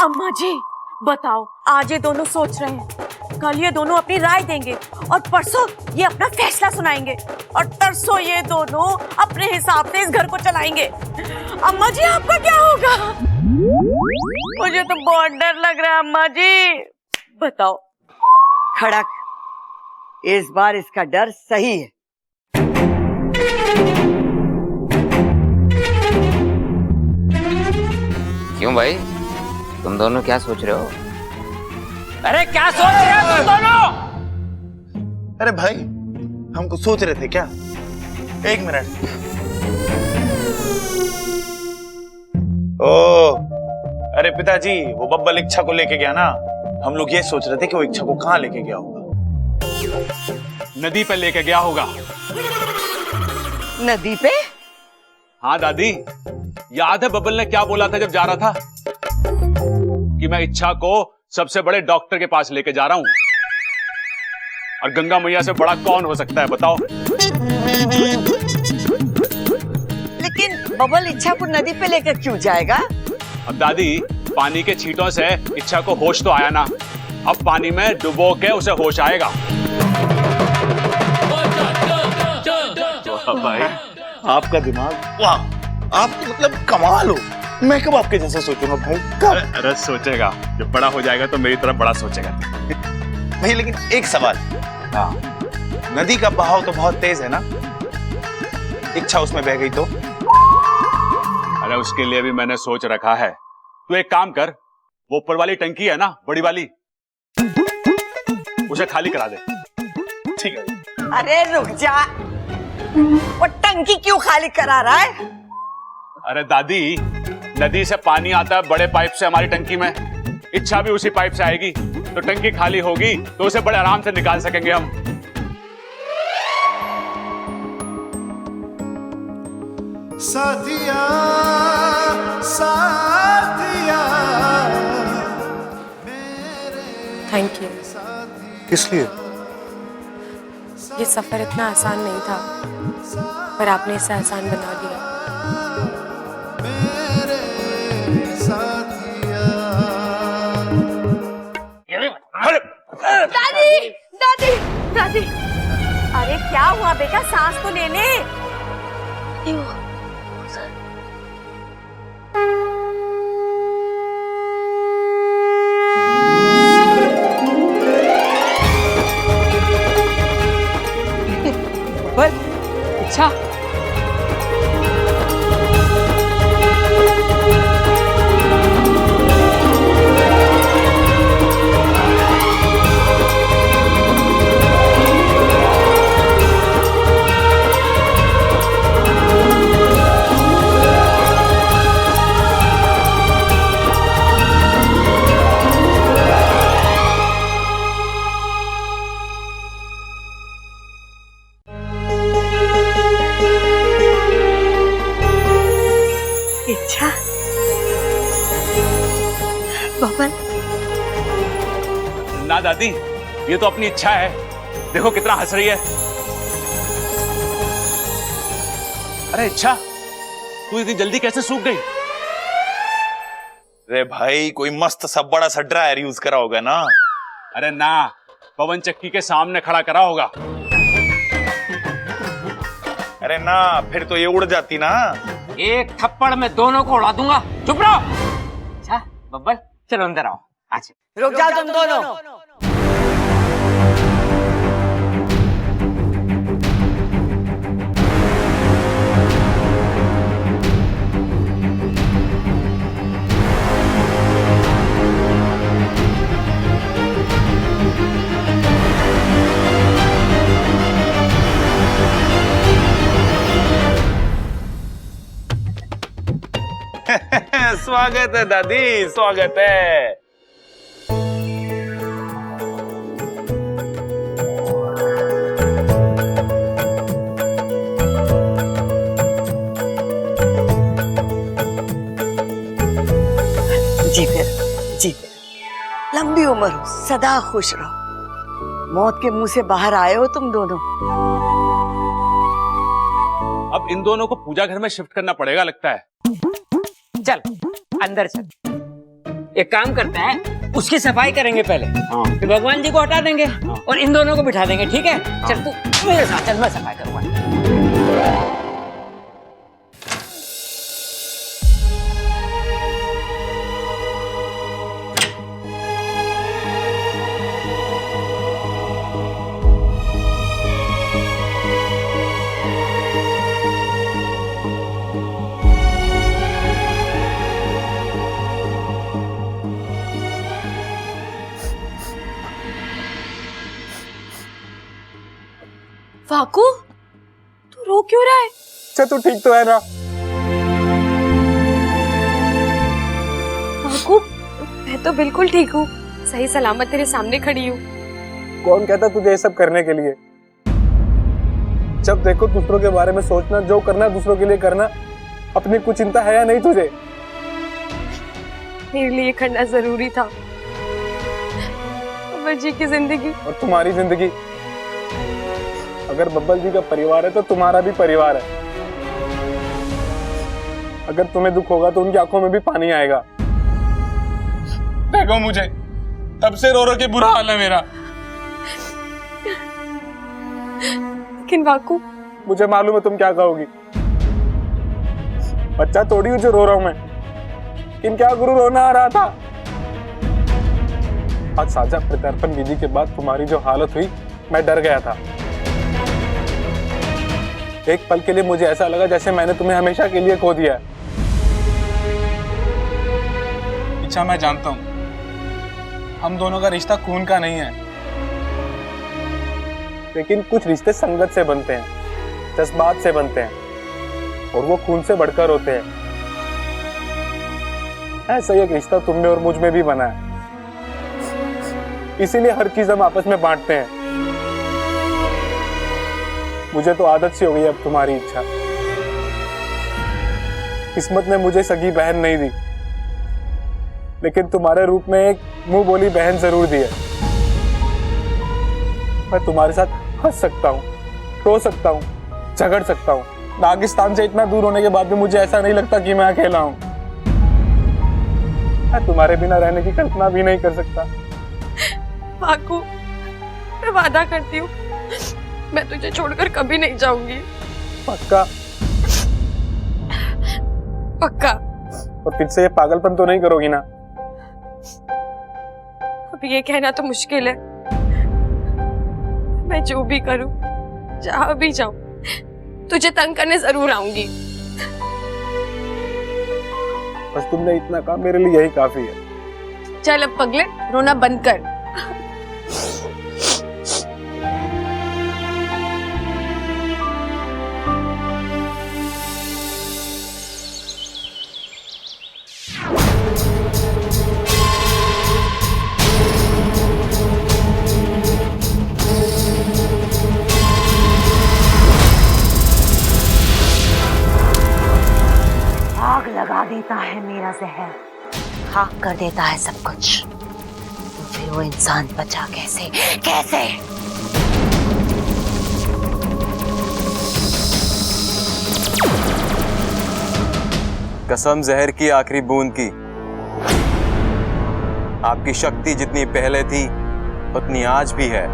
अम्मा जी बताओ, आज ये दोनों सोच रहे हैं, कल ये दोनों अपनी राय देंगे और परसों ये अपना फैसला सुनाएंगे और तरसों ये दोनों अपने हिसाब से इस घर को चलाएंगे। अम्मा जी आपका क्या होगा? मुझे तो बहुत डर लग रहा है अम्मा जी। बताओ। खड़क, इस बार इसका डर सही है। क्यों भाई, तुम दोनों क्या सोच रहे हो? अरे क्या सोच रहे हो तुम दोनों? अरे भाई, हम कुछ सोच रहे थे क्या? एक मिनट। ओ, अरे पिताजी, वो बब्बल इच्छा को लेके गया ना, हम लोग ये सोच रहे थे कि वो इच्छा को कहाँ लेके गया होगा। नदी पे लेके गया होगा। नदी पे? हाँ दादी, याद है बब्बल ने क्या बोला था जब जा रहा था? कि मैं इच्छा को सबसे बड़े डॉक्टर के पास लेके जा रहा हूं। और गंगा मैया से बड़ा कौन हो सकता है बताओ? लेकिन बब्बल इच्छा को नदी पे लेकर क्यों जाएगा? अब दादी, पानी के छींटों से इच्छा को होश तो आया ना, अब पानी में डुबो के उसे होश आएगा। भाई, आपका दिमाग, वाह, आप तो मतलब कमाल हो। मैं कब आपके जैसा सोचूंगा भाई, कब? अरे सोचेगा, जब बड़ा हो जाएगा तो मेरी तरफ बड़ा सोचेगा। भाई लेकिन एक सवाल, हाँ, नदी का बहाव तो बहुत तेज है ना, इच्छा उसमें बह गई तो? अरे उसके लिए भी मैंने सोच रखा है। तू एक काम कर, वो ऊपर वाली टंकी है ना, बड़ी वाली, उसे खाली करा दे। ठीक है। अरे रुक जा, वो टंकी क्यों खाली करा रहा है? अरे दादी, नदी से पानी आता है बड़े पाइप से हमारी टंकी में, इच्छा भी उसी पाइप से आएगी, तो टंकी खाली होगी तो उसे बड़े आराम से निकाल सकेंगे हम। साथिया साथिया। Thank you. किस लिए? ये सफर इतना आसान नहीं था, पर आपने इसे आसान बना दिया। दादी दादी दादी, अरे क्या हुआ बेटा, सांस तो ले ले। अच्छा इच्छा, बबल, ना दादी, ये तो अपनी इच्छा है। देखो कितना हंस रही है। अरे इच्छा, तू इतनी जल्दी कैसे सूख गई? अरे भाई कोई मस्त सा बड़ा सा ड्रायर यूज करा होगा ना। अरे ना, पवन चक्की के सामने खड़ा करा होगा। अरे ना, फिर तो ये उड़ जाती ना। एक थप्पड़ में दोनों को उड़ा दूंगा। चुप रहो। अच्छा बब्बल, चलो अंदर आओ। अच्छा रुक जाओ तुम दोनों। स्वागत है दादी, स्वागत है। जी फिर लंबी उम्र हो, सदा खुश रहो। मौत के मुंह से बाहर आए हो तुम दोनों। अब इन दोनों को पूजा घर में शिफ्ट करना पड़ेगा लगता है। चल अंदर चल। एक काम करते हैं, उसकी सफाई करेंगे पहले, फिर भगवान जी को हटा देंगे और इन दोनों को बिठा देंगे। ठीक है, चल तू मेरे साथ चल, मैं सफाई करूंगा। वाकू, तू रो क्यों रहा है? अच्छा तू ठीक तो है ना? वाकू, मैं तो बिल्कुल ठीक हूँ, सही सलामत तेरे सामने खड़ी हूँ। कौन कहता तुझे ये सब करने के लिए? जब देखो दूसरों के बारे में सोचना, जो करना दूसरों के लिए करना, अपनी कुछ चिंता है या नहीं तुझे? मेरे लिए करना जरूरी था। बब्बल जी की जिंदगी और तुम्हारी जिंदगी। अगर बब्बल जी का परिवार है तो तुम्हारा भी परिवार है। अगर तुम्हें दुख होगा तो उनकी आंखों में भी पानी आएगा। देखो मुझे, तब से रो रो के बुरा हाल है मेरा। लेकिन वाकू, मुझे मालूम है तुम क्या कहोगी। बच्चा थोड़ी हूँ जो रो रहा हूं मैं, लेकिन क्या गुरु रोना आ रहा था। आज साझा प्रत्यर्पण विधि के बाद तुम्हारी जो हालत हुई, मैं डर गया था। एक पल के लिए मुझे ऐसा लगा जैसे मैंने तुम्हें हमेशा के लिए खो दिया है। इच्छा, मैं जानता हूं हम दोनों का रिश्ता खून का नहीं है, लेकिन कुछ रिश्ते संगत से बनते हैं, जज्बात से बनते हैं, और वो खून से बढ़कर होते हैं। ऐसा एक रिश्ता तुम में और मुझ में भी बना है, इसीलिए हर चीज हम आपस में बांटते हैं। मुझे तो आदत सी हो गई अब तुम्हारी इच्छा। किस्मत ने मुझे सगी बहन नहीं दी, लेकिन तुम्हारे रूप में एक मुंह बोली बहन जरूर दी है। मैं तुम्हारे साथ हंस सकता हूं, रो सकता हूँ, झगड़ सकता हूँ। नागिस्तान से इतना दूर होने के बाद भी मुझे ऐसा नहीं लगता कि मैं अकेला हूँ। मैं तुम्हारे बिना रहने की कल्पना भी नहीं कर सकता। पाकू, मैं वादा करती हूँ, मैं तुझे छोड़कर कभी नहीं जाऊंगी। पक्का? पक्का। और फिर से ये पागलपन तो नहीं करोगी ना? अब ये कहना तो मुश्किल है। मैं जो भी करूं, जहां भी जाऊं, तुझे तंग करने जरूर आऊंगी। बस तुमने इतना कहा, मेरे लिए यही काफी है। चल अब पगले, रोना बंद कर। आग लगा देता है मेरा जहर, खाक कर देता है सब कुछ, तो फिर वो इंसान बचा कैसे? कैसे? कसम जहर की आखिरी बूंद की, आपकी शक्ति जितनी पहले थी उतनी आज भी है।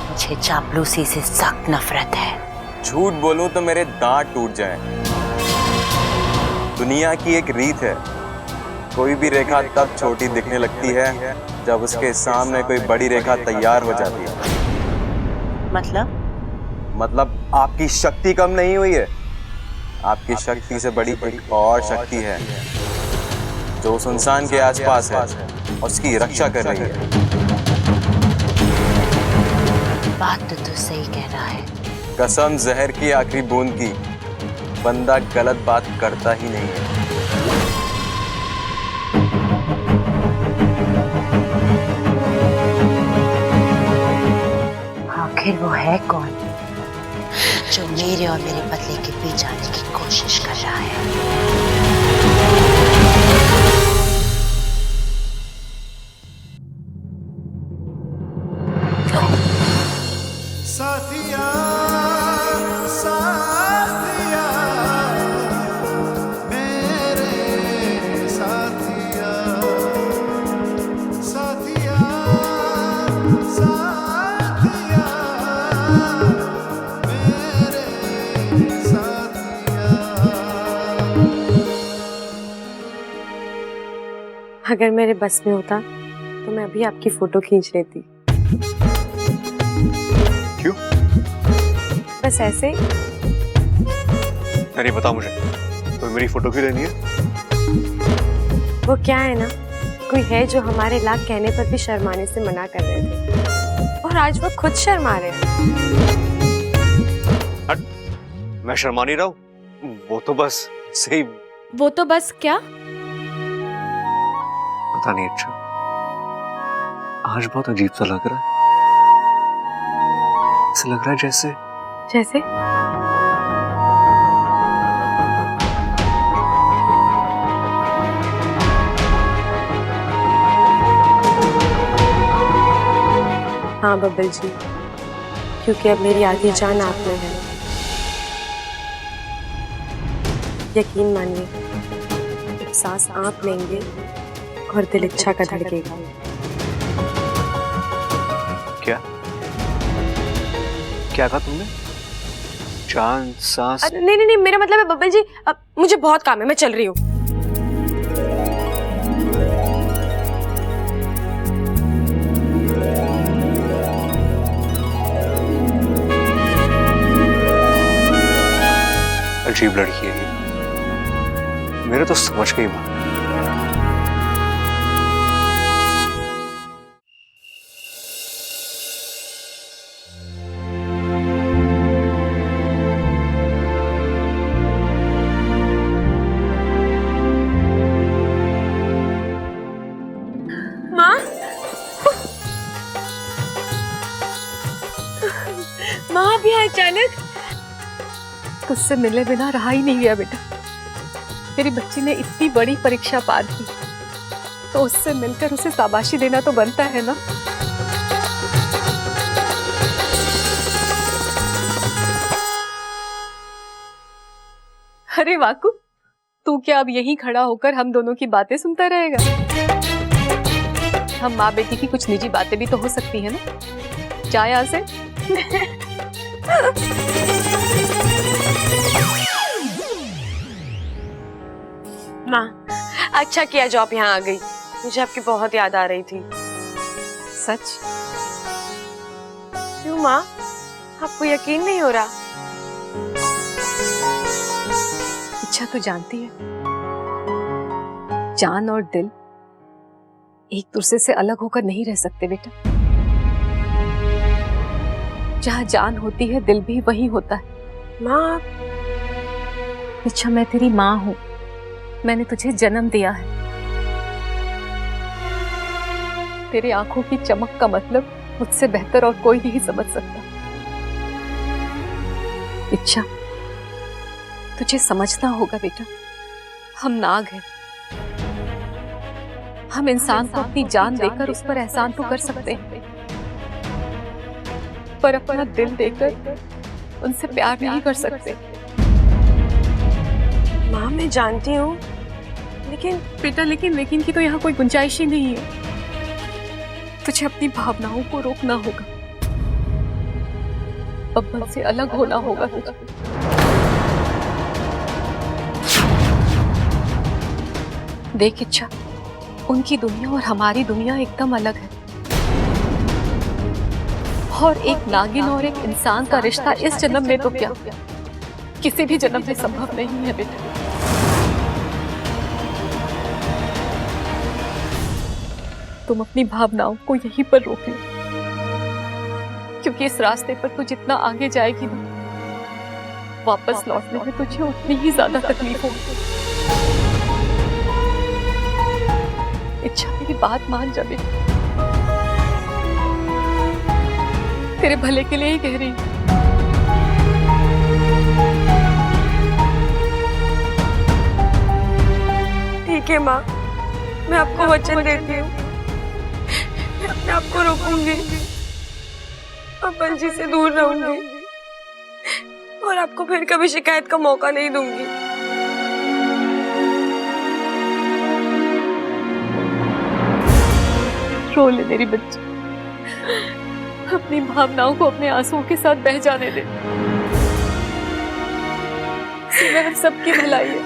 मुझे चापलूसी से सख्त नफरत है। झूठ बोलूं तो मेरे दांत टूट जाएं। दुनिया की एक रीत है, कोई भी रेखा तब छोटी दिखने लगती है जब उसके सामने कोई बड़ी रेखा तैयार हो जाती है। मतलब आपकी शक्ति कम नहीं हुई है। आपकी शक्ति से बड़ी एक और शक्ति है जो उस इंसान के आसपास है, उसकी रक्षा कर रही है। बात तो तू सही कह रहा है। कसम जहर की आखिरी बूंद की, बंदा गलत बात करता ही नहीं है। आखिर वो है कौन जो मेरे और मेरे बदले के बीच आने की कोशिश कर रहा है? साथिया साथिया मेरे साथिया साथिया साथिया मेरे साथिया। अगर मेरे बस में होता तो मैं अभी आपकी फोटो खींच लेती। क्यों? बस ऐसे ही। अरे बता मुझे, तो मेरी फोटो क्यों लेनी है? वो क्या है ना, कोई है जो हमारे लाख कहने पर भी शर्माने से मना कर रहे थे, और आज वो खुद शर्मा रहे हैं। हट, मैं शर्मा नहीं रहा हूँ, वो तो बस सही। वो तो बस क्या? पता नहीं, अच्छा आज बहुत अजीब सा लग रहा है। ऐसा लग रहा है जैसे हाँ बब्बल जी, क्योंकि अब मेरी आधी जान आप में है। यकीन मानिए, अब सांस आप लेंगे और दिल इच्छा का धड़केगा। क्या क्या कहा तुमने? जान सांस? नहीं नहीं नहीं, मेरा मतलब है बब्बल जी, अब मुझे बहुत काम है, मैं चल रही हूँ। अजीब लड़की है ये, मेरे तो समझ गई बात। माँ भी अचानक? तुझसे मिले बिना रहा ही नहीं गया बेटा। मेरी बच्ची ने इतनी बड़ी परीक्षा पार की, तो उससे मिलकर उसे शाबाशी देना तो बनता है ना। अरे वाकू, तू क्या अब यहीं खड़ा होकर हम दोनों की बातें सुनता रहेगा? हम माँ बेटी की कुछ निजी बातें भी तो हो सकती है ना। जा यहाँ से। माँ, अच्छा किया जो आप यहाँ आ गई। मुझे आपकी बहुत याद आ रही थी। सच? क्यों माँ, आपको यकीन नहीं हो रहा? इच्छा तो जानती है, जान और दिल एक दूसरे से अलग होकर नहीं रह सकते बेटा। जहाँ जान होती है दिल भी वही होता है। माँ, इच्छा, मैं तेरी माँ हूँ। मैंने तुझे जन्म दिया है। तेरी आंखों की चमक का मतलब मुझसे बेहतर और कोई नहीं समझ सकता। इच्छा, तुझे समझना होगा बेटा, हम नाग हैं। हम इंसान को अपनी जान देकर उस पर एहसान तो कर सकते हैं, पर अपना दिल देकर उनसे प्यार नहीं कर सकते। माँ, मैं जानती हूँ, लेकिन बेटा, लेकिन की तो यहाँ कोई गुंजाइश ही नहीं है। तुझे अपनी भावनाओं को रोकना होगा, बब्बन से अलग होना होगा तुझे। देख इच्छा, उनकी दुनिया और हमारी दुनिया एकदम अलग है। और एक नागिन और एक इंसान का रिश्ता इस जन्म में तो क्या, किसी भी जन्म में संभव नहीं है बेटा। तुम अपनी भावनाओं को यहीं पर रोक लो, क्योंकि इस रास्ते पर तू जितना आगे जाएगी ना, वापस लौटने में तुझे उतनी ही ज्यादा तकलीफ होगी। इच्छा, मेरी बात मान जा बेटा, तेरे भले के लिए ही कह रही हूँ। ठीक है माँ, मैं आपको वचन देती हूँ, मैं अपने आप को रोकूंगी, बब्बन जी से दूर रहूंगी और आपको फिर कभी शिकायत का मौका नहीं दूंगी। रो ले मेरी बच्ची, अपनी भावनाओं को अपने आंसुओं के साथ बह जाने दे। इसमें हम सबकी भलाई है।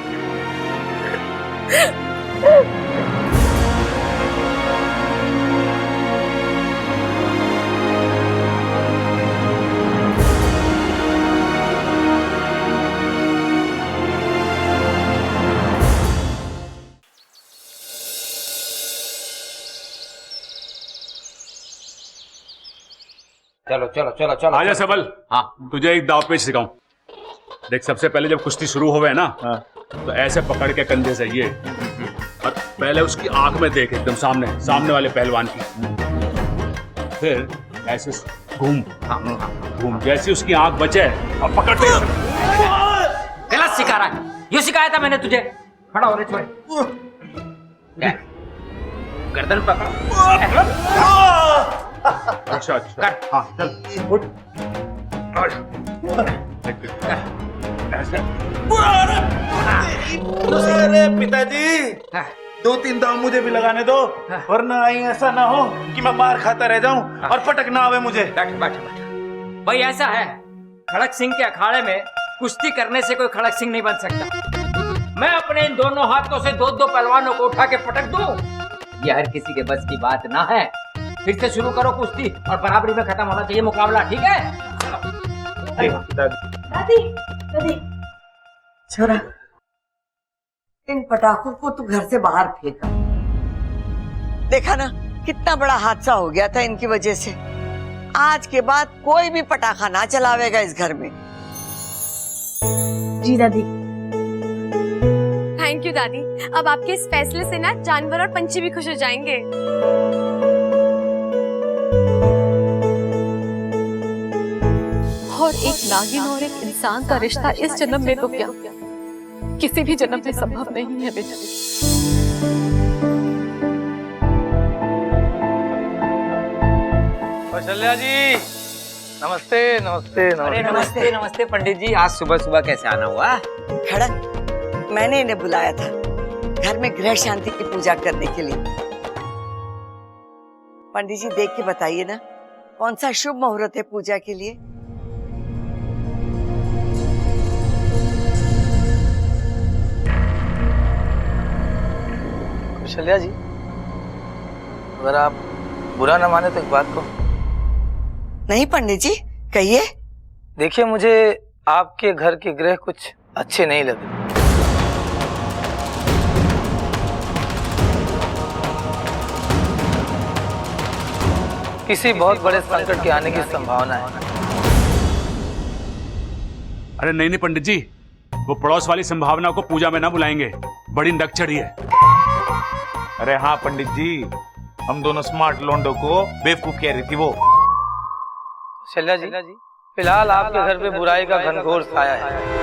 चलो चलो चलो चलो। आजा सबल। हाँ, तुझे एक दाव पेच सिखाऊं। देख, सबसे पहले जब कुश्ती शुरू होवे ना, तो ऐसे पकड़ के कंधे से ये, और पहले उसकी आंख में देख, एकदम सामने वाले पहलवान की। फिर ऐसे घूम घूम, जैसे उसकी आंख बचे और पकड़ के। गलत सिखा रहा है, ये सिखाया था मैंने तुझे। खड़ा हो रे छोरे, गर्दन पकड़। अच्छा, हाँ चल उठ। अरे पिताजी, 2-3 दाव मुझे भी लगाने दो, वरना ऐसा ना हो कि मैं मार खाता रह जाऊं और पटक ना आवे मुझे। बैठ। भाई ऐसा है, खड़क सिंह के अखाड़े में कुश्ती करने से कोई खड़क सिंह नहीं बन सकता। मैं अपने इन दोनों हाथों से 2-2 पहलवानों को उठा के पटक दूं, यह हर किसी के बस की बात ना है। फिर से शुरू करो कुश्ती, और बराबरी में खत्म होना चाहिए मुकाबला, ठीक है? दादी, छोरा, इन पटाखों को तू घर से बाहर फेंका। देखा ना कितना बड़ा हादसा हो गया था इनकी वजह से। आज के बाद कोई भी पटाखा ना चलावेगा इस घर में। जी दादी। थैंक यू दादी, अब आपके इस फैसले से ना जानवर और पंछी भी खुश हो जाएंगे। और एक नागिन और एक इंसान का रिश्ता इस जन्म में तो क्या, किसी भी जन्म में संभव नहीं है बेटा। कौशल्या जी, नमस्ते नमस्ते अरे नमस्ते पंडित जी, आज सुबह सुबह कैसे आना हुआ? खड़क, मैंने इन्हें बुलाया था घर में गृह शांति की पूजा करने के लिए। पंडित जी देख के बताइए ना कौन सा शुभ मुहूर्त है पूजा के लिए। कौशल्या जी, अगर आप बुरा न माने तो एक बात को। नहीं पंडित जी कहिए। देखिए, मुझे आपके घर के ग्रह कुछ अच्छे नहीं लगे। किसी बहुत बड़े संकट के आने की संभावना है। अरे नहीं नहीं पंडित जी, वो पड़ोस वाली संभावना को पूजा में ना बुलाएंगे, बड़ी नक चढ़ी है। अरे हाँ पंडित जी, हम दोनों स्मार्ट लोंडो को बेवकूफ कह रही थी वो। शैला जी, फिलहाल आपके घर पे बुराई का घनघोर छाया है।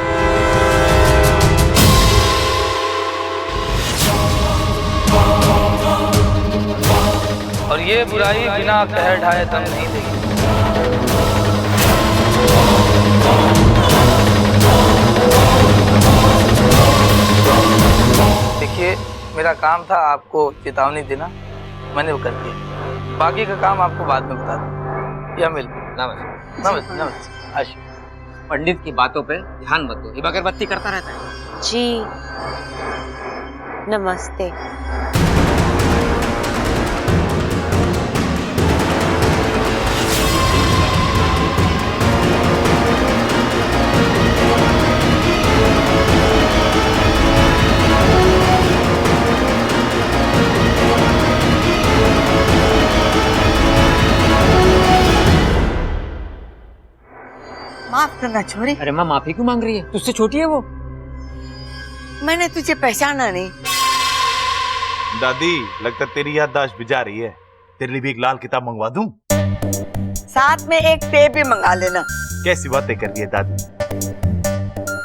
और ये बुराई बिना कहर ढाए दम नहीं देगी। देखिए, मेरा काम था आपको चेतावनी देना, मैंने वो कर दिया। बाकी का काम आपको बाद में बता दूं। या मिल नमस्ते नमस्ते। पंडित की बातों पे ध्यान मत दो, ये अगरबत्ती करता रहता है। जी नमस्ते। माफ करना छोरी। अरे माँ माफी क्यों मांग रही है? तुझसे छोटी है वो। मैंने तुझे पहचाना नहीं। दादी, लगता तेरी याददाश्त भी जा रही है। तेरे लिए भी एक लाल किताब मंगवा दूं? साथ में एक टेप भी मंगा लेना। कैसी बातें कर रही है दादी।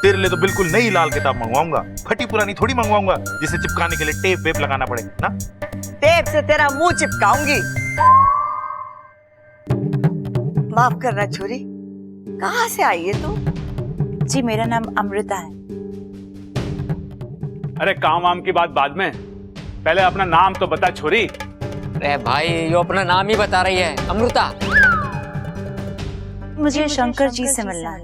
तेरे लिए तो बिल्कुल नई लाल किताब मंगवाऊंगा, फटी पुरानी थोड़ी मंगवाऊंगा जिसे चिपकाने के लिए टेप वेप लगाना पड़े ना। टेप से तेरा मुंह चिपकाऊंगी। माफ करना छोरी, कहाँ से आई है तू? जी मेरा नाम अमृता है। अरे काम वाम की बात बाद में, पहले अपना नाम तो बता छोरी। अरे भाई, ये अपना नाम ही बता रही है, अमृता। मुझे शंकर जी से मिलना है।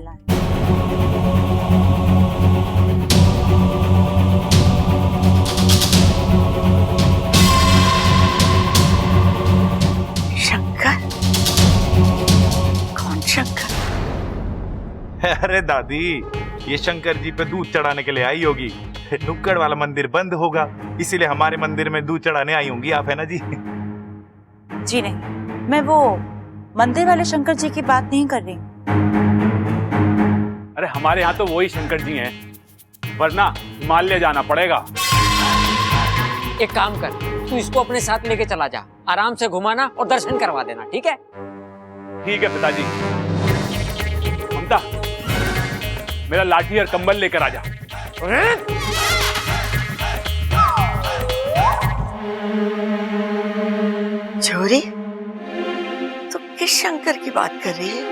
शंकर? कौन शंकर? अरे दादी, ये शंकर जी पे दूध चढ़ाने के लिए आई होगी। नुक्कड़ वाला मंदिर बंद होगा, इसीलिए हमारे मंदिर में दूध चढ़ाने आई होंगी आप, है ना जी? जी नहीं, मैं वो मंदिर वाले शंकर जी की बात नहीं कर रही। अरे हमारे यहाँ तो वही शंकर जी हैं, वरना हिमालय जाना पड़ेगा। एक काम कर, तू इसको अपने साथ लेके चला जा, आराम से घुमाना और दर्शन करवा देना, ठीक है? ठीक है पिताजी। ममता, मेरा लाठी और कंबल लेकर आ जा। छोरी, तो किस शंकर की बात कर रही है?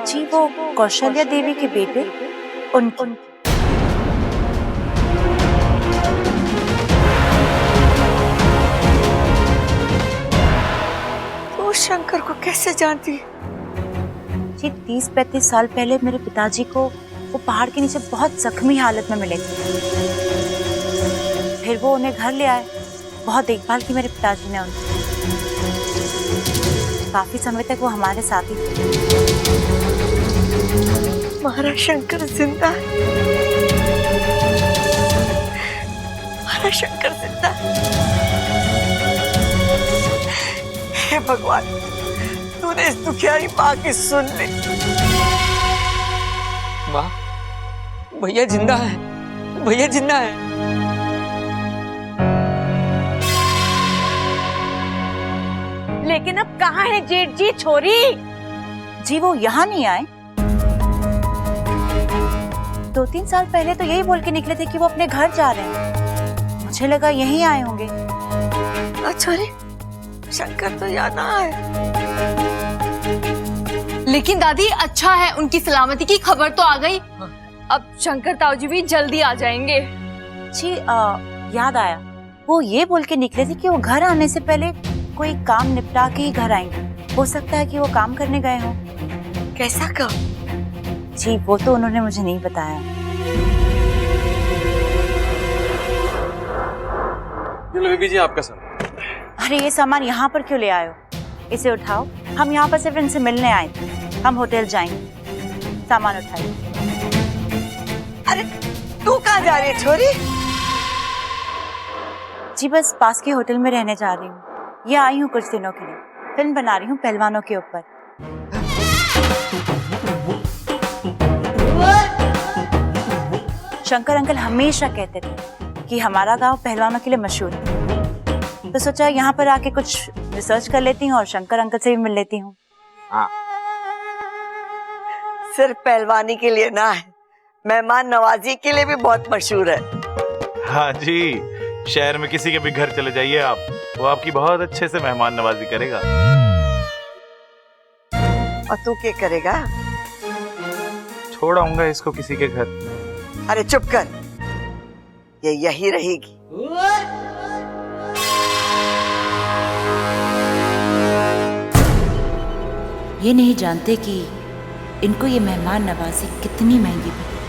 जी वो कौशल्या देवी के बेटे, उनकी। तो शंकर को कैसे जानती? जी 30-35 साल पहले मेरे पिताजी को वो पहाड़ के नीचे बहुत जख्मी हालत में मिले थे। फिर वो उन्हें घर ले आए, बहुत देखभाल की मेरे पिताजी ने उनकी। काफी समय तक वो हमारे साथ ही थे। महाराज शंकर जिंदा है। महाराज शंकर जिंदा है। हे भगवान, तूने इस दुखियारी माँ की सुन ली। वाह, भैया जिंदा है, भैया जिंदा है। लेकिन अब कहाँ है जेठ जी? छोरी जी वो यहाँ नहीं आए। 2-3 साल पहले तो यही बोल के निकले थे कि वो अपने घर जा रहे हैं। मुझे लगा यहीं आए होंगे। अच्छा रे, शंकर तो यहाँ ना है। लेकिन दादी अच्छा है, उनकी सलामती की खबर तो आ गई। अब शंकर ताऊ जी भी जल्दी आ जाएंगे। जी याद आया, वो ये बोल के निकले थे कि वो घर आने से पहले कोई काम निपटा के ही घर आएंगे। हो सकता है कि वो काम करने गए हों। कैसा काम? जी वो तो उन्होंने मुझे नहीं बताया। बीबी जी आपका सामान। अरे ये सामान यहाँ पर क्यों ले आए हो? इसे उठाओ, हम यहाँ पर सिर्फ इनसे मिलने आए थे। हम होटल जाएंगे, सामान उठाइए। अरे तू कहाँ जा रही है छोरी? जी बस पास के होटल में रहने जा रही हूँ। ये आई हूँ कुछ दिनों के लिए, फिल्म बना रही हूँ पहलवानों के ऊपर। शंकर अंकल हमेशा कहते थे कि हमारा गांव पहलवानों के लिए मशहूर है, तो सोचा यहाँ पर आके कुछ रिसर्च कर लेती हूँ और शंकर अंकल से भी मिल लेती हूँ। हाँ। सिर्फ पहलवानी के लिए ना है, मेहमान नवाजी के लिए भी बहुत मशहूर है। हाँ जी, शहर में किसी के भी घर चले जाइए आप, वो आपकी बहुत अच्छे से मेहमान नवाजी करेगा। और तू क्या करेगा? छोड़ आऊंगा इसको किसी के घर। अरे चुप कर, ये यही रहेगी। ये नहीं जानते कि इनको ये मेहमान नवाजी कितनी महंगी पड़ी।